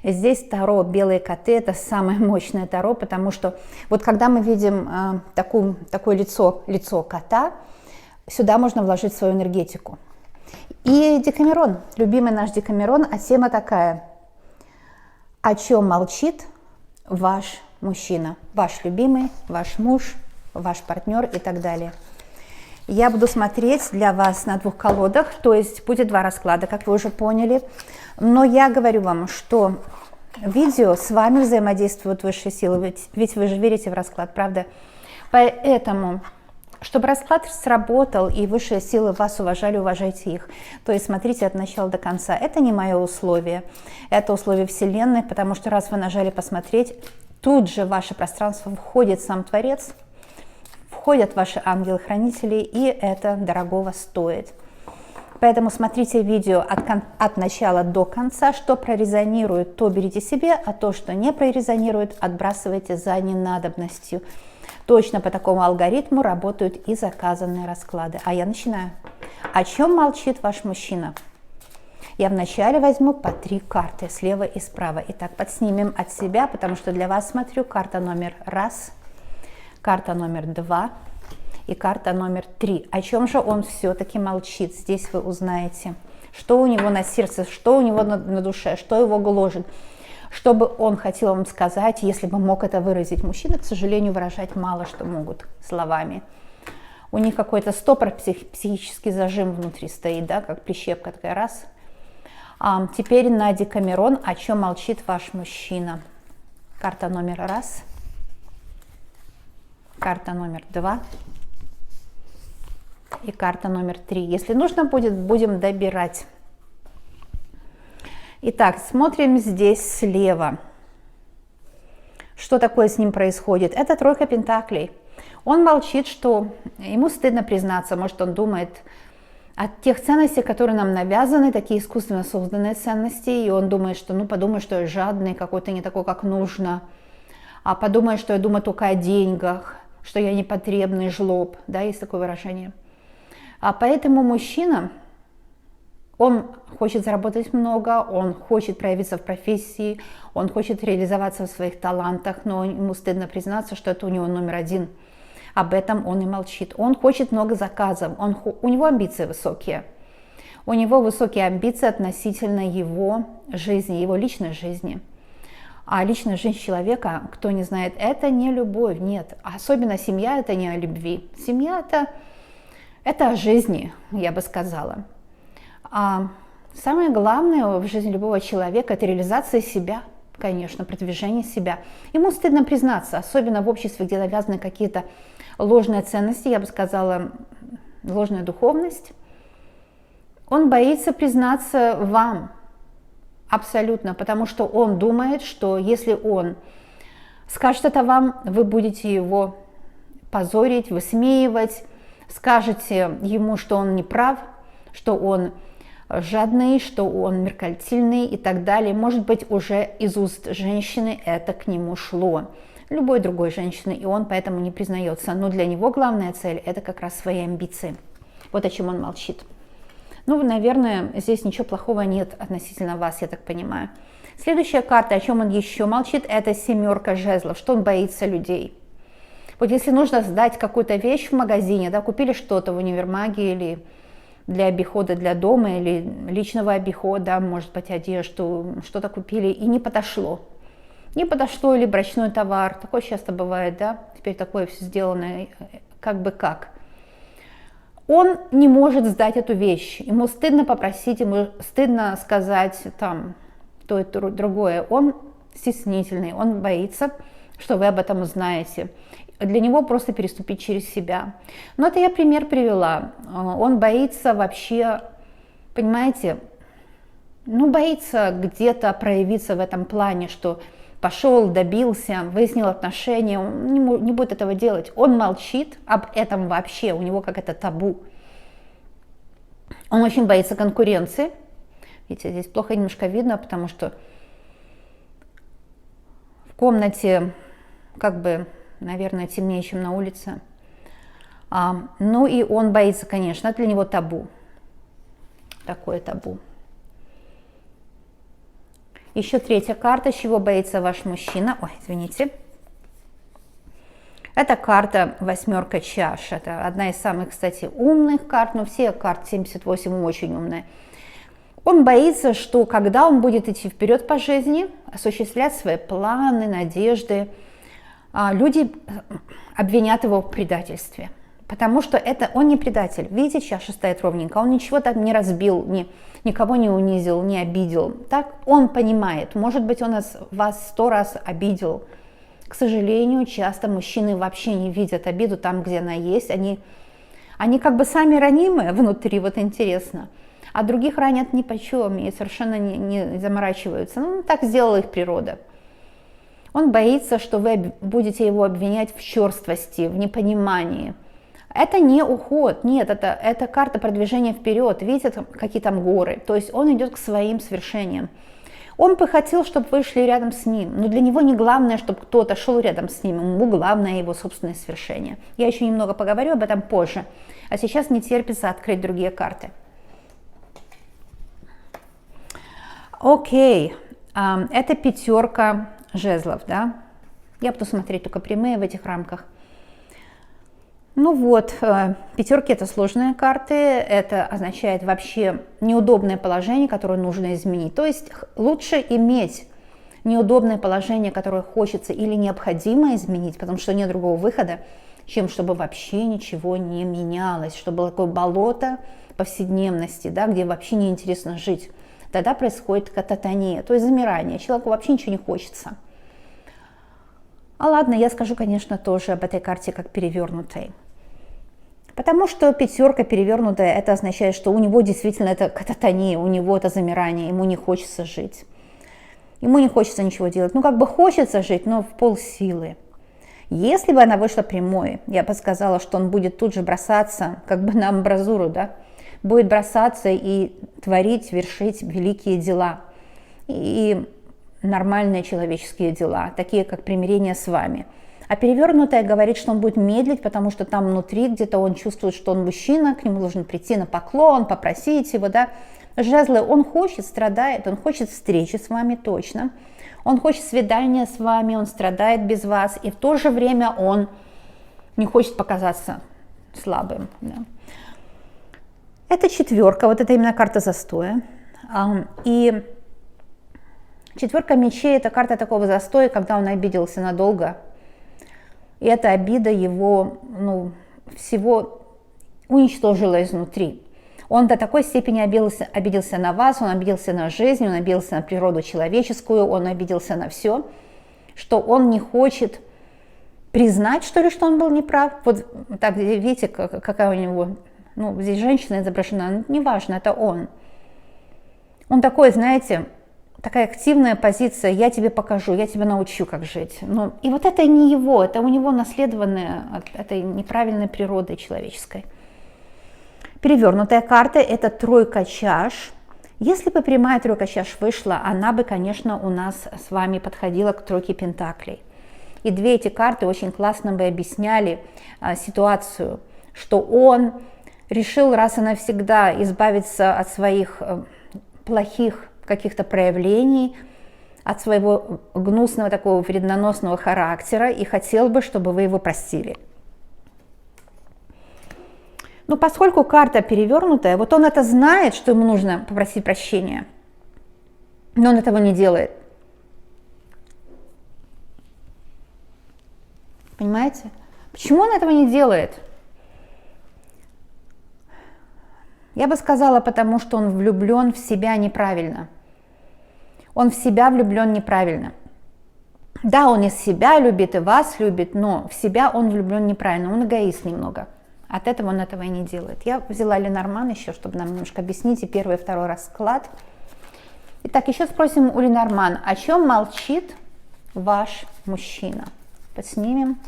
Здесь Таро «Белые коты» – это самое мощное Таро, потому что вот когда мы видим такое лицо кота, сюда можно вложить свою энергетику. И Декамерон, любимый наш Декамерон, а тема такая: о чем молчит ваш мужчина, ваш любимый, ваш муж, ваш партнер и так далее. Я буду смотреть для вас на 2 колодах, то есть будет 2 расклада, как вы уже поняли. Но я говорю вам, что видео с вами взаимодействуют высшие силы, ведь вы же верите в расклад, правда? Поэтому, чтобы расклад сработал и высшие силы вас уважали, уважайте их. То есть смотрите от начала до конца. Это не мое условие, это условие Вселенной, потому что раз вы нажали посмотреть, тут же в ваше пространство входит сам Творец, входят ваши ангелы-хранители, и это дорогого стоит. Поэтому смотрите видео от начала до конца. Что прорезонирует, то берите себе, а то, что не прорезонирует, отбрасывайте за ненадобностью. Точно по такому алгоритму работают и заказанные расклады. А я начинаю. О чем молчит ваш мужчина? Я вначале возьму по 3 карты, слева и справа. Итак, подснимем от себя, потому что для вас смотрю карта номер 1, карта номер 2 и карта номер 3. О чем же он все-таки молчит? Здесь вы узнаете, что у него на сердце, что у него на душе, что его гложет, что бы он хотел вам сказать, если бы мог это выразить. Мужчины, к сожалению, выражать мало что могут словами. У них какой-то стопор, психический зажим внутри стоит, да, как прищепка такая, раз. Теперь на Декамерон, о чем молчит ваш мужчина. Карта номер 1. Карта номер 2 и карта номер 3. Если нужно будет, будем добирать. Итак, смотрим здесь слева. Что такое с ним происходит? Это 3 пентаклей. Он молчит, что ему стыдно признаться. Может, он думает о тех ценностях, которые нам навязаны, такие искусственно созданные ценности, и он думает, что, подумай, что я жадный, какой-то не такой, как нужно, а подумай, что я думаю только о деньгах, что я непотребный жлоб, да, есть такое выражение. А поэтому мужчина, он хочет заработать много, он хочет проявиться в профессии, он хочет реализоваться в своих талантах, но ему стыдно признаться, что это у него номер 1. Об этом он и молчит. Он хочет много заказов, у него амбиции высокие. У него высокие амбиции относительно его жизни, его личной жизни. А личная жизнь человека, кто не знает, это не любовь, нет. Особенно семья – это не о любви. Семья – это о жизни, я бы сказала. А самое главное в жизни любого человека – это реализация себя, конечно, продвижение себя. Ему стыдно признаться, особенно в обществе, где навязаны какие-то ложные ценности, я бы сказала, ложная духовность. Он боится признаться вам. Абсолютно, потому что он думает, что если он скажет это вам, вы будете его позорить, высмеивать, скажете ему, что он не прав, что он жадный, что он меркантильный и так далее. Может быть, уже из уст женщины это к нему шло, любой другой женщины, и он поэтому не признается. Но для него главная цель – это как раз свои амбиции. Вот о чем он молчит. Наверное, здесь ничего плохого нет относительно вас, я так понимаю. Следующая карта, о чем он еще молчит, это 7 жезлов, что он боится людей. Вот если нужно сдать какую-то вещь в магазине, да, купили что-то в универмаге или для обихода, для дома, или личного обихода, может быть, одежду, что-то купили и не подошло. Не подошло, или брачной товар, такое часто бывает, да, теперь такое все сделано как бы как. Он не может сдать эту вещь, ему стыдно попросить, ему стыдно сказать там то и другое. Он стеснительный, он боится, что вы об этом узнаете. Для него просто переступить через себя. Но это я пример привела. Он боится вообще, понимаете, боится где-то проявиться в этом плане, что пошел, добился, выяснил отношения, он не будет этого делать. Он молчит об этом вообще, у него как это табу. Он очень боится конкуренции. Видите, здесь плохо немножко видно, потому что в комнате как бы, наверное, темнее, чем на улице. И он боится, конечно, для него табу. Такое табу. Еще третья карта, чего боится ваш мужчина. Ой, извините. Это карта восьмерка чаш. Это одна из самых, кстати, умных карт. Но все карты 78 очень умные. Он боится, что когда он будет идти вперед по жизни, осуществлять свои планы, надежды, люди обвинят его в предательстве. Потому что он не предатель. Видите, чаша стоит ровненько. Он ничего так не разбил, никого не унизил, не обидел. Так он понимает. Может быть, он вас 100 раз обидел. К сожалению, часто мужчины вообще не видят обиду там, где она есть. Они как бы сами ранимые внутри, вот интересно. А других ранят ни почем и совершенно не заморачиваются. Ну, так сделала их природа. Он боится, что вы будете его обвинять в черствости, в непонимании. Это не уход, нет, это карта продвижения вперед. Видите, какие там горы. То есть он идет к своим свершениям. Он бы хотел, чтобы вы шли рядом с ним, но для него не главное, чтобы кто-то шел рядом с ним, ему главное его собственное свершение. Я еще немного поговорю об этом позже, а сейчас не терпится открыть другие карты. Окей, это пятерка жезлов, да? Я буду смотреть только прямые в этих рамках. Ну вот, пятерки это сложные карты, это означает вообще неудобное положение, которое нужно изменить. То есть лучше иметь неудобное положение, которое хочется или необходимо изменить, потому что нет другого выхода, чем чтобы вообще ничего не менялось, чтобы было такое болото повседневности, да, где вообще неинтересно жить. Тогда происходит кататония, то есть замирание, человеку вообще ничего не хочется. А ладно, я скажу, конечно, тоже об этой карте как перевернутой. Потому что пятерка перевернутая, это означает, что у него действительно это кататония, у него это замирание, ему не хочется жить. Ему не хочется ничего делать. Ну, как бы хочется жить, но в полсилы. Если бы она вышла прямой, я бы сказала, что он будет тут же бросаться, как бы на амбразуру, да, будет бросаться и творить, вершить великие дела. И нормальные человеческие дела, такие как примирение с вами. А перевернутая говорит, что он будет медлить, потому что там внутри где-то он чувствует, что он мужчина, к нему нужно прийти на поклон, попросить его, да. Жезлы, он хочет, страдает, он хочет встречи с вами точно, он хочет свидания с вами, он страдает без вас, и в то же время он не хочет показаться слабым. Да. Это четверка, вот это именно карта застоя. И четверка мечей – это карта такого застоя, когда он обиделся надолго. И эта обида его, всего уничтожила изнутри. Он до такой степени обиделся на вас, он обиделся на жизнь, он обиделся на природу человеческую, он обиделся на все, что он не хочет признать, что ли, что он был неправ. Вот так, видите, какая у него, здесь женщина изображена, неважно, это он. Он такой, знаете, такая активная позиция, я тебе покажу, я тебя научу, как жить. И вот это не его, это у него наследованное от этой неправильной природы человеческой. Перевернутая карта – это тройка чаш. Если бы прямая тройка чаш вышла, она бы, конечно, у нас с вами подходила к тройке пентаклей. И две эти карты очень классно бы объясняли ситуацию, что он решил раз и навсегда избавиться от своих плохих каких-то проявлений, от своего гнусного такого вредноносного характера и хотел бы, чтобы вы его простили. Но поскольку карта перевернутая, вот он это знает, что ему нужно попросить прощения, но он этого не делает. Понимаете? Почему он этого не делает? Я бы сказала, потому что он влюблен в себя неправильно. Он в себя влюблен неправильно. Да, он и себя любит, и вас любит, но в себя он влюблен неправильно, он эгоист немного. От этого он этого и не делает. Я взяла Ленорман еще, чтобы нам немножко объяснить, и первый и второй расклад. Итак, еще спросим у Ленорман, о чем молчит ваш мужчина? Подснимем.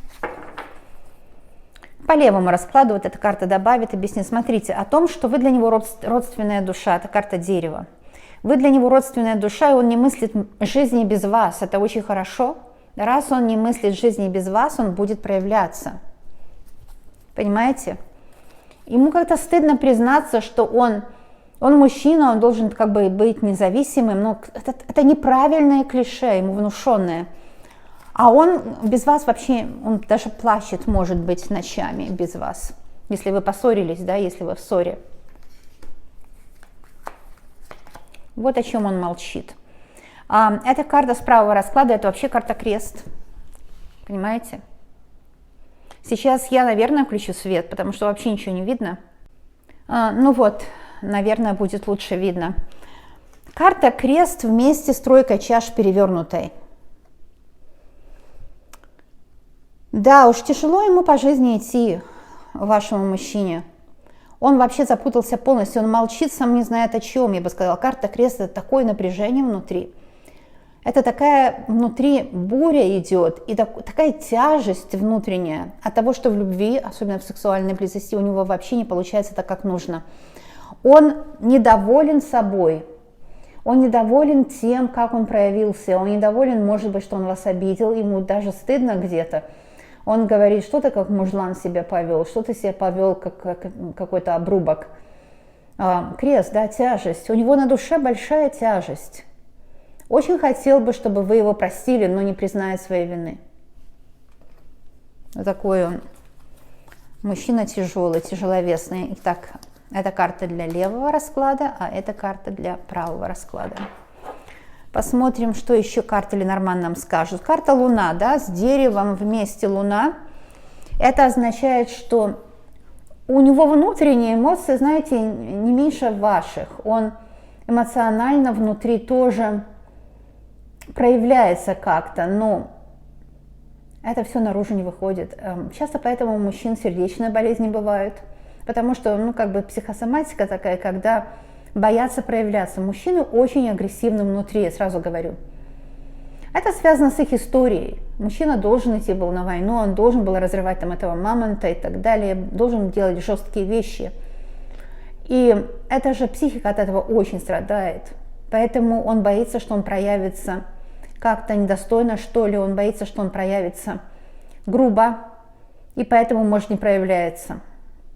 По левому раскладу вот эта карта добавит, объяснит. Смотрите, о том, что вы для него родственная душа, это карта дерева. Вы для него родственная душа, и он не мыслит жизни без вас. Это очень хорошо. Раз он не мыслит жизни без вас, он будет проявляться. Понимаете? Ему как-то стыдно признаться, что он Он мужчина, он должен как бы быть независимым, но это неправильное клише, ему внушенное. А он без вас вообще, он даже плачет, может быть, ночами без вас, если вы поссорились, да, если вы в ссоре. Вот о чем он молчит. Эта карта с правого расклада, это вообще карта крест, понимаете? Сейчас я, наверное, включу свет, потому что вообще ничего не видно. Ну вот, наверное, будет лучше видно. Карта крест вместе с тройкой чаш перевернутой. Да, уж тяжело ему по жизни идти, вашему мужчине. Он вообще запутался полностью, он молчит, сам не знает о чем. Я бы сказала, карта крест – это такое напряжение внутри. Это такая внутри буря идет, и такая тяжесть внутренняя от того, что в любви, особенно в сексуальной близости, у него вообще не получается так, как нужно. Он недоволен собой, он недоволен тем, как он проявился, он недоволен, может быть, что он вас обидел, ему даже стыдно где-то. Он говорит, что ты как мужлан себя повел, что ты себя повел как какой-то обрубок. Крест, да, тяжесть. У него на душе большая тяжесть. Очень хотел бы, чтобы вы его простили, но не признает своей вины. Вот такой он. Мужчина тяжелый, тяжеловесный. Итак, это карта для левого расклада, а это карта для правого расклада. Посмотрим, что еще карта Ленорман нам скажет. Карта Луна, да, с деревом вместе Луна. Это означает, что у него внутренние эмоции, знаете, не меньше ваших. Он эмоционально внутри тоже проявляется как-то, но это все наружу не выходит. Часто поэтому у мужчин сердечные болезни бывают, потому что, ну, как бы психосоматика такая, когда боятся проявляться. Мужчины очень агрессивны внутри, я сразу говорю. Это связано с их историей. Мужчина должен идти был на войну, он должен был разрывать там этого мамонта и так далее, должен делать жесткие вещи. И эта же психика от этого очень страдает. Поэтому он боится, что он проявится как-то недостойно, что ли, он боится, что он проявится грубо, и поэтому, может, не проявляется.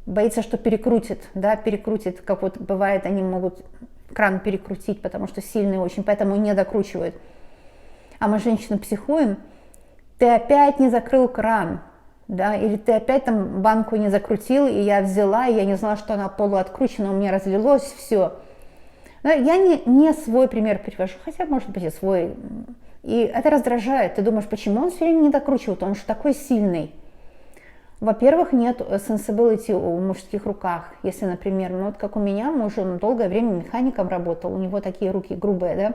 Боится, что перекрутит, да, перекрутит, как вот бывает, они могут кран перекрутить, потому что сильные очень, поэтому не докручивают. А мы, женщины, психуем, ты опять не закрыл кран, да, или ты опять там банку не закрутил, и я взяла, и я не знала, что она полуоткручена, у меня разлилось все. Но я не свой пример привожу, хотя, может быть, и свой. И это раздражает. Ты думаешь, почему он все время не докручивает, он же такой сильный. Во-первых, нет sensibility в мужских руках. Если, например, ну вот как у меня, муж, он долгое время механиком работал, у него такие руки грубые, да.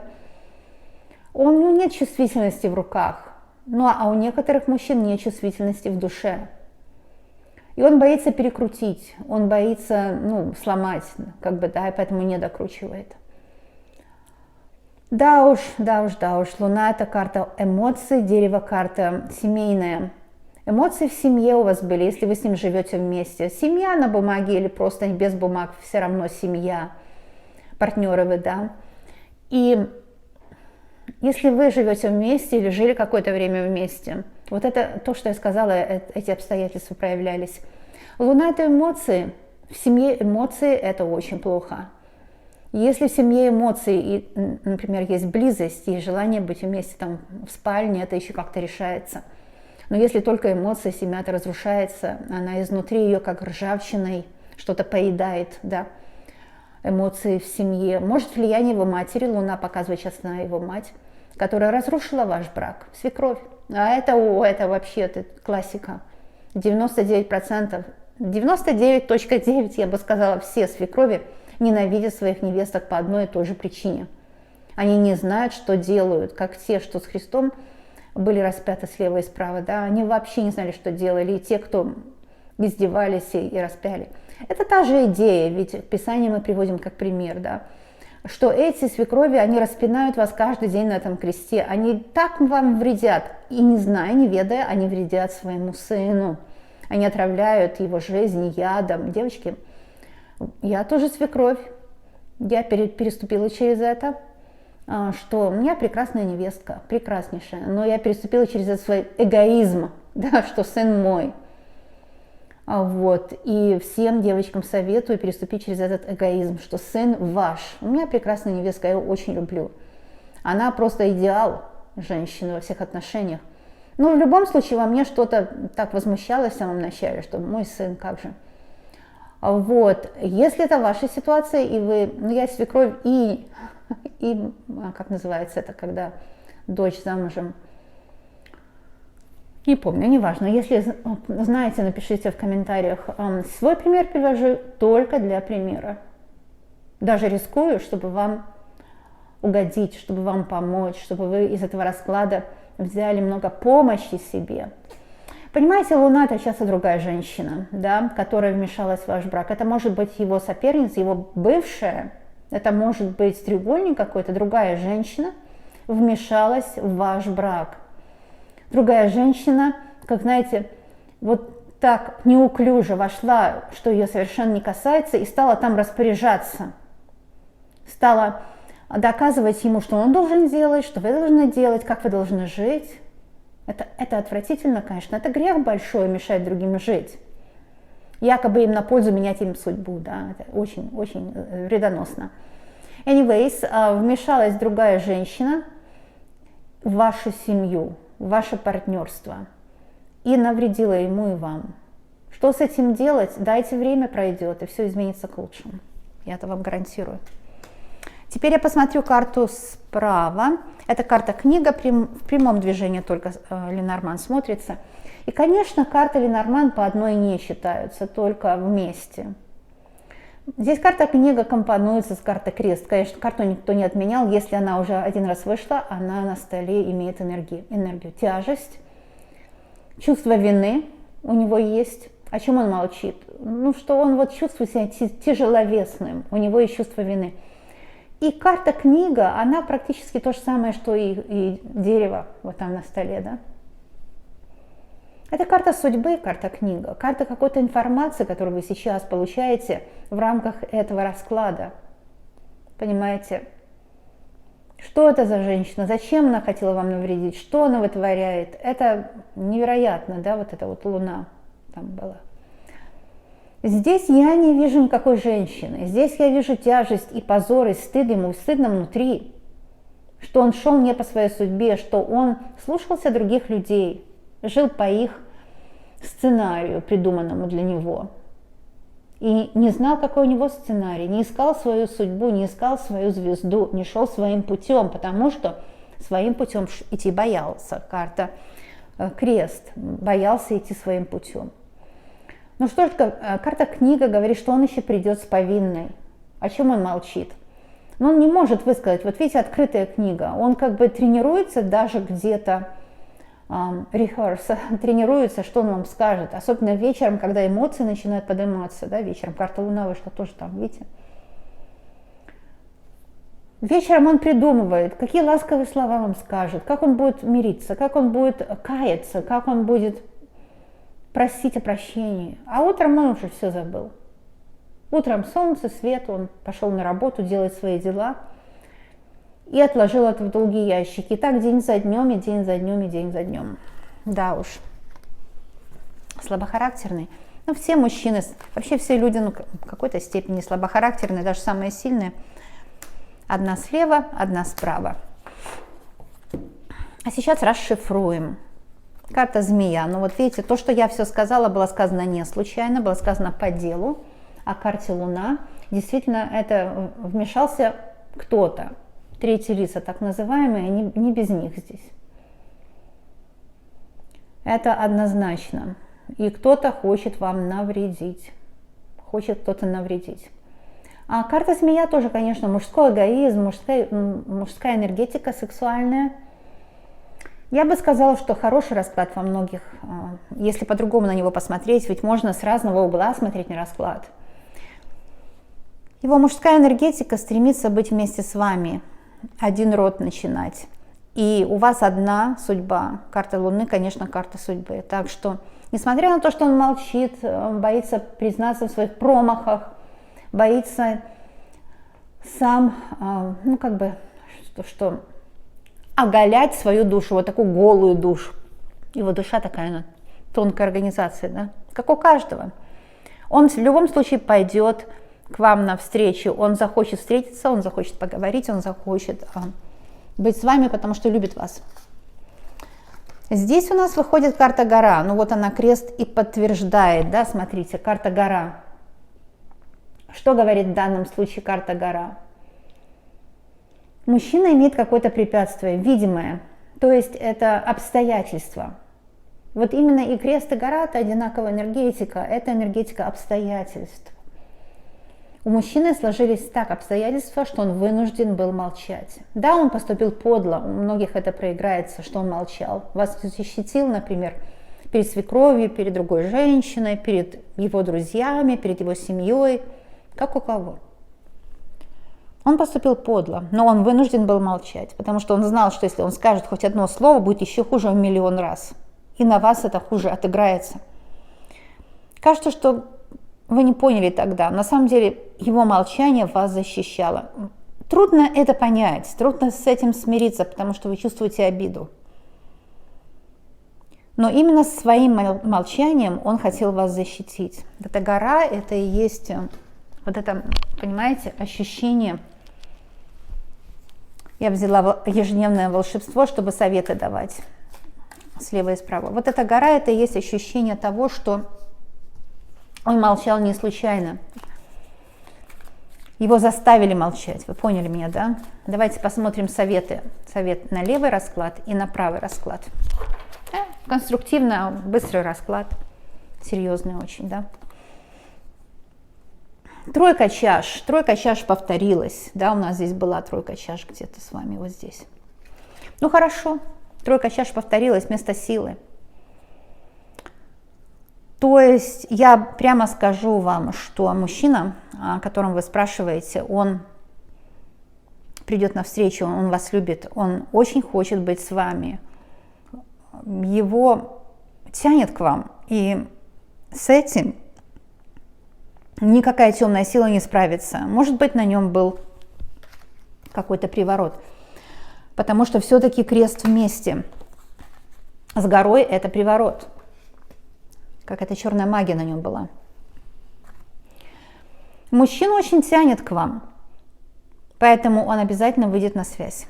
У него нет чувствительности в руках. Ну а у некоторых мужчин нет чувствительности в душе. И он боится перекрутить, он боится, ну, сломать, как бы, да, и поэтому не докручивает. Да уж, Луна – это карта эмоций, дерево – карта семейная. Эмоции в семье у вас были, если вы с ним живете вместе. Семья на бумаге или просто без бумаг, все равно семья, партнеры вы, да. И если вы живете вместе или жили какое-то время вместе, вот это то, что я сказала, эти обстоятельства проявлялись. Луна – это эмоции. В семье эмоции – это очень плохо. Если в семье эмоции, и, например, есть близость и желание быть вместе там, в спальне, это еще как-то решается. Но если только эмоции, семья-то разрушается, она изнутри ее как ржавчиной что-то поедает, да, эмоции в семье. Может, влияние его матери, Луна показывает сейчас на его мать, которая разрушила ваш брак, свекровь. А это вообще это классика. 99%, 99.9, я бы сказала, все свекрови ненавидят своих невесток по одной и той же причине. Они не знают, что делают, как те, что с Христом были распяты слева и справа, да, они вообще не знали, что делали, и те, кто издевались и распяли. Это та же идея, ведь в Писании мы приводим как пример, да, что эти свекрови, они распинают вас каждый день на этом кресте, они так вам вредят, и не зная, не ведая, они вредят своему сыну, они отравляют его жизнь ядом. Девочки, я тоже свекровь, я переступила через это, что у меня прекрасная невестка, прекраснейшая, но я переступила через этот свой эгоизм, да, что сын мой. Вот. И всем девочкам советую переступить через этот эгоизм, что сын ваш. У меня прекрасная невестка, я ее очень люблю. Она просто идеал женщины во всех отношениях. Но в любом случае во мне что-то так возмущалось в самом начале, что мой сын, как же. Вот. Если это ваша ситуация, и вы, ну я свекровь и как называется это, когда дочь замужем, не помню, неважно. Если знаете, напишите в комментариях. Свой пример привожу только для примера. Даже рискую, чтобы вам угодить, чтобы вам помочь, чтобы вы из этого расклада взяли много помощи себе. Понимаете, Луна – это часто другая женщина, да, которая вмешалась в ваш брак. Это может быть его соперница, его бывшая, это может быть треугольник какой-то, другая женщина вмешалась в ваш брак. Другая женщина, как знаете, вот так неуклюже вошла, что ее совершенно не касается, и стала там распоряжаться. Стала доказывать ему, что он должен делать, что вы должны делать, как вы должны жить. Это отвратительно, конечно. Это грех большой, мешать другим жить. Якобы им на пользу менять им судьбу. Да? Это очень вредоносно. Anyways, вмешалась другая женщина в вашу семью, в ваше партнерство и навредила ему и вам. Что с этим делать? Дайте время, пройдет, и все изменится к лучшему. Я это вам гарантирую. Теперь я посмотрю карту справа. Это карта книга, в прямом движении только Ленорман смотрится. И, конечно, карта Ленорман по одной не считаются, только вместе. Здесь карта книга компонуется с картой крест. Конечно, карту никто не отменял. Если она уже один раз вышла, она на столе имеет энергию. Тяжесть, чувство вины у него есть. О чем он молчит? Ну, что он вот чувствует себя тяжеловесным. У него есть чувство вины. И карта книга, она практически то же самое, что и дерево вот там на столе, да. Это карта судьбы, карта книга, карта какой-то информации, которую вы сейчас получаете в рамках этого расклада. Понимаете? Что это за женщина? Зачем она хотела вам навредить? Что она вытворяет? Это невероятно, да, вот эта вот луна там была. Здесь я не вижу никакой женщины. Здесь я вижу тяжесть и позор, и стыд, ему стыдно внутри. Что он шел не по своей судьбе, что он слушался других людей, жил по их сценарию, придуманному для него. И не знал, какой у него сценарий, не искал свою судьбу, не искал свою звезду, не шел своим путем, потому что своим путем идти боялся. Карта крест, боялся идти своим путем. Ну что ж, карта книга говорит, что он еще придет с повинной. О чем он молчит? Но он не может высказать. Вот видите, открытая книга. Он как бы тренируется даже где-то, тренируется, что он вам скажет. Особенно вечером, когда эмоции начинают подниматься. Да, вечером карта Луна вышла тоже там, видите. Вечером он придумывает, какие ласковые слова вам скажет, как он будет мириться, как он будет каяться, как он будет просить о прощении. А утром он уже все забыл. Утром солнце, свет, он пошел на работу, делать свои дела и отложил это в долгие ящики. И так день за днем, и день за днем, и день за днем. Да уж, слабохарактерный. Ну, все мужчины, вообще все люди, ну, в какой-то степени слабохарактерные, даже самые сильные. Одна слева, одна справа. А сейчас расшифруем. Карта змея. Ну вот видите, то, что я все сказала, было сказано не случайно, было сказано по делу. О карте Луна действительно это вмешался кто-то. Третьи лица, так называемые, не без них здесь. Это однозначно. И кто-то хочет вам навредить. Хочет кто-то навредить. А карта змея тоже, конечно, мужской эгоизм, мужская энергетика сексуальная. Я бы сказала, что хороший расклад во многих, если по-другому на него посмотреть, ведь можно с разного угла смотреть на расклад. Его мужская энергетика стремится быть вместе с вами, один род начинать. И у вас одна судьба. Карта Луны, конечно, карта судьбы. Так что, несмотря на то, что он молчит, боится признаться в своих промахах, боится сам, ну как бы, что оголять свою душу, вот такую голую душу. Его душа такая, она тонкой организации, да? Как у каждого. Он в любом случае пойдет к вам навстречу, он захочет встретиться, он захочет поговорить, он захочет быть с вами, потому что любит вас. Здесь у нас выходит карта гора, ну вот она крест и подтверждает, да, смотрите, карта гора. Что говорит в данном случае карта гора? Мужчина имеет какое-то препятствие, видимое, то есть это обстоятельства. Вот именно и крест, и гора – это одинаковая энергетика, это энергетика обстоятельств. У мужчины сложились так обстоятельства, что он вынужден был молчать. Да, он поступил подло, у многих это проиграется, что он молчал. Вас защитил, например, перед свекровью, перед другой женщиной, перед его друзьями, перед его семьей, как у кого. Он поступил подло, но он вынужден был молчать, потому что он знал, что если он скажет хоть одно слово, будет еще хуже в миллион раз. И на вас это хуже отыграется. Кажется, что вы не поняли тогда. На самом деле его молчание вас защищало. Трудно это понять, трудно с этим смириться, потому что вы чувствуете обиду. Но именно своим молчанием он хотел вас защитить. Эта гора, это и есть вот это, понимаете, ощущение. Я взяла ежедневное волшебство, чтобы советы давать слева и справа. Вот эта гора, это и есть ощущение того, что он молчал не случайно. Его заставили молчать. Вы поняли меня, да? Давайте посмотрим советы. Совет на левый расклад и на правый расклад. Конструктивно, быстрый расклад. Серьезный очень, да? Тройка чаш. Тройка чаш повторилась. Да, у нас здесь была тройка чаш где-то с вами, вот здесь. Ну хорошо. Тройка чаш повторилась вместо силы. То есть я прямо скажу вам, что мужчина, о котором вы спрашиваете, он придет навстречу, он вас любит, он очень хочет быть с вами. Его тянет к вам, и с этим никакая темная сила не справится. Может быть, на нем был какой-то приворот, потому что все-таки крест вместе с горой – это приворот. Какая-то черная магия на нем была. Мужчина очень тянет к вам, поэтому он обязательно выйдет на связь.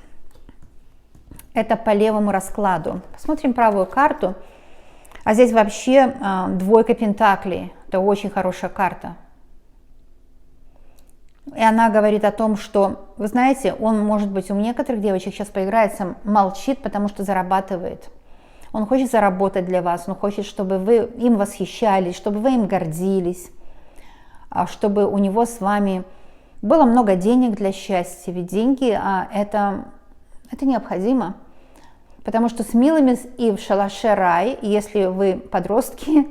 Это по левому раскладу. Посмотрим правую карту. А здесь вообще двойка пентаклей. Это очень хорошая карта. И она говорит о том, что, вы знаете, он, может быть, у некоторых девочек сейчас поиграется, молчит, потому что зарабатывает. Он хочет заработать для вас, он хочет, чтобы вы им восхищались, чтобы вы им гордились, чтобы у него с вами было много денег для счастья. Ведь деньги это необходимо, потому что с милыми и в шалаше рай, если вы подростки,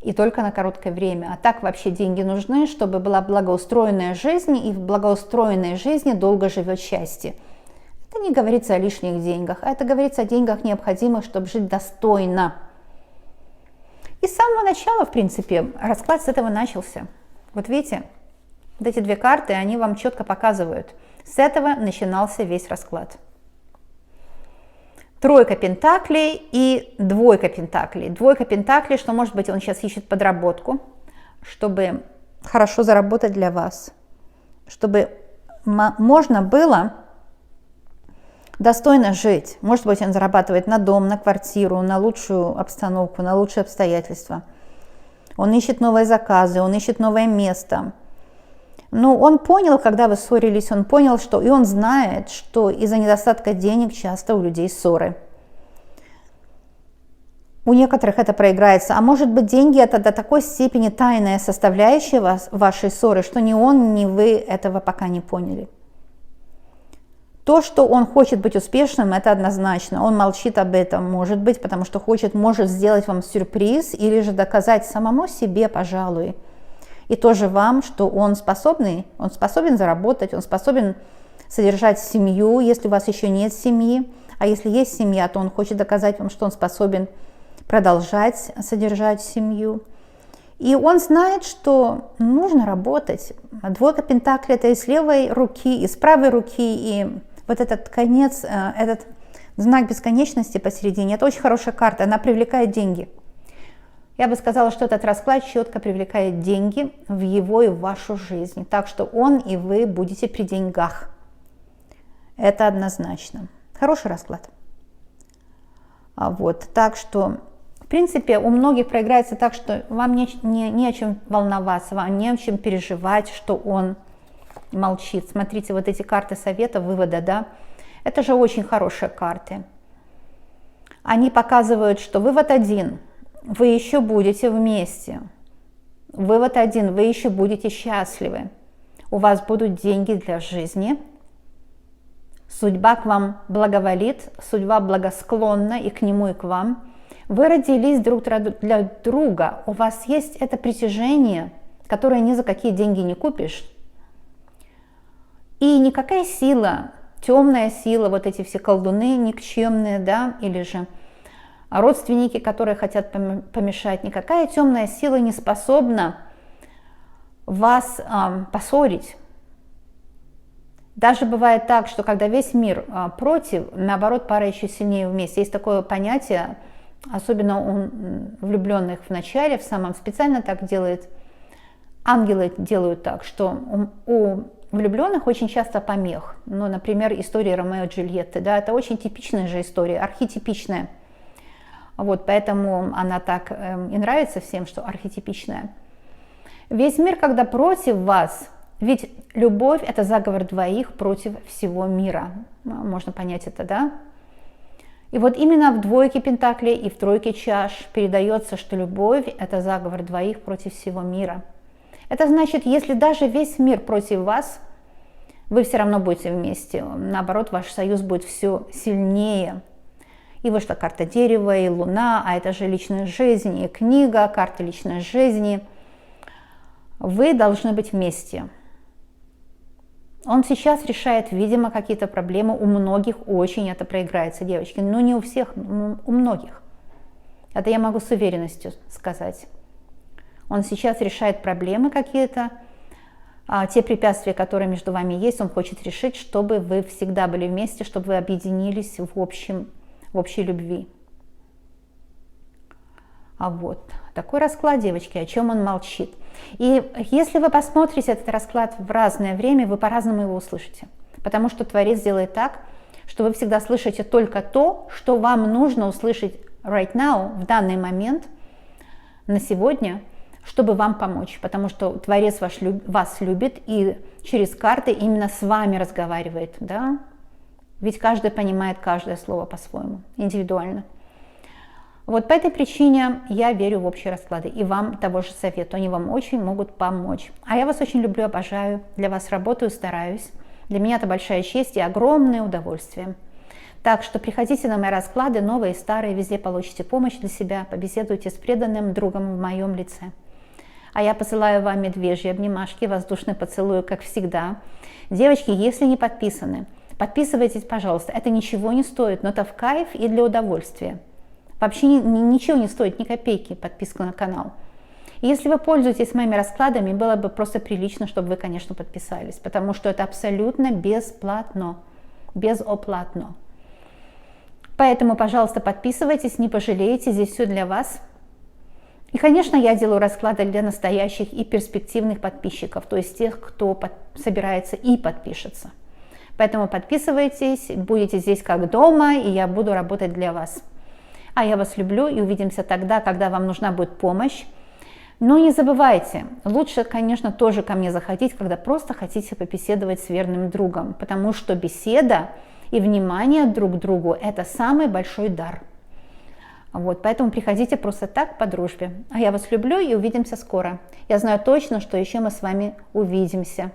и только на короткое время. А так вообще деньги нужны, чтобы была благоустроенная жизнь, и в благоустроенной жизни долго живет счастье. Это не говорится о лишних деньгах, а это говорится о деньгах необходимых, чтобы жить достойно. И с самого начала, в принципе, расклад с этого начался. Вот видите, вот эти две карты, они вам четко показывают. С этого начинался весь расклад. Тройка пентаклей и двойка пентаклей. Двойка пентаклей, что может быть он сейчас ищет подработку, чтобы хорошо заработать для вас, чтобы можно было достойно жить. Может быть, он зарабатывает на дом, на квартиру, на лучшую обстановку, на лучшие обстоятельства. Он ищет новые заказы, он ищет новое место. Но он понял, когда вы ссорились, он понял, что и он знает, что из-за недостатка денег часто у людей ссоры. У некоторых это проиграется. А может быть, деньги это до такой степени тайная составляющая вашей ссоры, что ни он, ни вы этого пока не поняли. То, что он хочет быть успешным, это однозначно. Он молчит об этом, может быть, потому что может сделать вам сюрприз или же доказать самому себе, пожалуй, и тоже вам, что он способен заработать, он способен содержать семью, если у вас еще нет семьи. А если есть семья, то он хочет доказать вам, что он способен продолжать содержать семью. И он знает, что нужно работать. Двойка пентаклей – это и с левой руки, и с правой руки, и вот этот конец, этот знак бесконечности посередине – это очень хорошая карта, она привлекает деньги. Я бы сказала, что этот расклад четко привлекает деньги в его и в вашу жизнь. Так что он и вы будете при деньгах. Это однозначно. Хороший расклад. Вот. Так что, в принципе, у многих проиграется так, что вам не о чем волноваться, вам не о чем переживать, что он молчит. Смотрите, вот эти карты совета, вывода, да, это же очень хорошие карты. Они показывают, что вывод один – вы еще будете вместе. Вывод один – вы еще будете счастливы. У вас будут деньги для жизни. Судьба к вам благоволит, судьба благосклонна и к нему, и к вам. Вы родились друг для друга. У вас есть это притяжение, которое ни за какие деньги не купишь. И никакая сила, темная сила, вот эти все колдуны никчемные, да, или же родственники, которые хотят помешать, никакая темная сила не способна вас поссорить. Даже бывает так, что когда весь мир против, наоборот, пара еще сильнее вместе. Есть такое понятие, особенно у влюбленных в начале, в самом специально так делает. Ангелы делают так, что у влюбленных очень часто помех. Ну, например, история Ромео и Джульетты. Да, это очень типичная же история, архетипичная. Вот, поэтому она так и нравится всем, что архетипичная. Весь мир, когда против вас, ведь любовь – это заговор двоих против всего мира. Можно понять это, да? И вот именно в двойке пентаклей и в тройке чаш передается, что любовь – это заговор двоих против всего мира. Это значит, если даже весь мир против вас, вы все равно будете вместе. Наоборот, ваш союз будет все сильнее. И вышла карта дерева, и луна, а это же личная жизнь, и книга, карта личной жизни. Вы должны быть вместе. Он сейчас решает, видимо, какие-то проблемы. У многих очень это проиграется, девочки. Но не у всех, у многих. Это я могу с уверенностью сказать. Он сейчас решает проблемы какие-то, те препятствия, которые между вами есть, он хочет решить, чтобы вы всегда были вместе, чтобы вы объединились в общей любви. А вот такой расклад, девочки, о чем он молчит. И если вы посмотрите этот расклад в разное время, вы по-разному его услышите. Потому что Творец делает так, что вы всегда слышите только то, что вам нужно услышать right now, в данный момент, на сегодня, чтобы вам помочь. Потому что Творец вас любит и через карты именно с вами разговаривает, да? Ведь каждый понимает каждое слово по-своему, индивидуально. Вот по этой причине я верю в общие расклады. И вам того же советую. Они вам очень могут помочь. А я вас очень люблю, обожаю. Для вас работаю, стараюсь. Для меня это большая честь и огромное удовольствие. Так что приходите на мои расклады, новые и старые. Везде получите помощь для себя. Побеседуйте с преданным другом в моем лице. А я посылаю вам медвежьи обнимашки, воздушный поцелуй, как всегда. Девочки, если не подписаны, подписывайтесь, пожалуйста. Это ничего не стоит, но это в кайф и для удовольствия. Вообще ничего не стоит, ни копейки подписка на канал. И если вы пользуетесь моими раскладами, было бы просто прилично, чтобы вы, конечно, подписались, потому что это абсолютно бесплатно, безоплатно. Поэтому, пожалуйста, подписывайтесь, не пожалеете, здесь все для вас. И, конечно, я делаю расклады для настоящих и перспективных подписчиков, то есть тех, кто собирается и подпишется. Поэтому подписывайтесь, будете здесь как дома, и я буду работать для вас. А я вас люблю, и увидимся тогда, когда вам нужна будет помощь. Но не забывайте, лучше, конечно, тоже ко мне заходить, когда просто хотите побеседовать с верным другом, потому что беседа и внимание друг к другу – это самый большой дар. Вот, поэтому приходите просто так, по дружбе. А я вас люблю, и увидимся скоро. Я знаю точно, что еще мы с вами увидимся.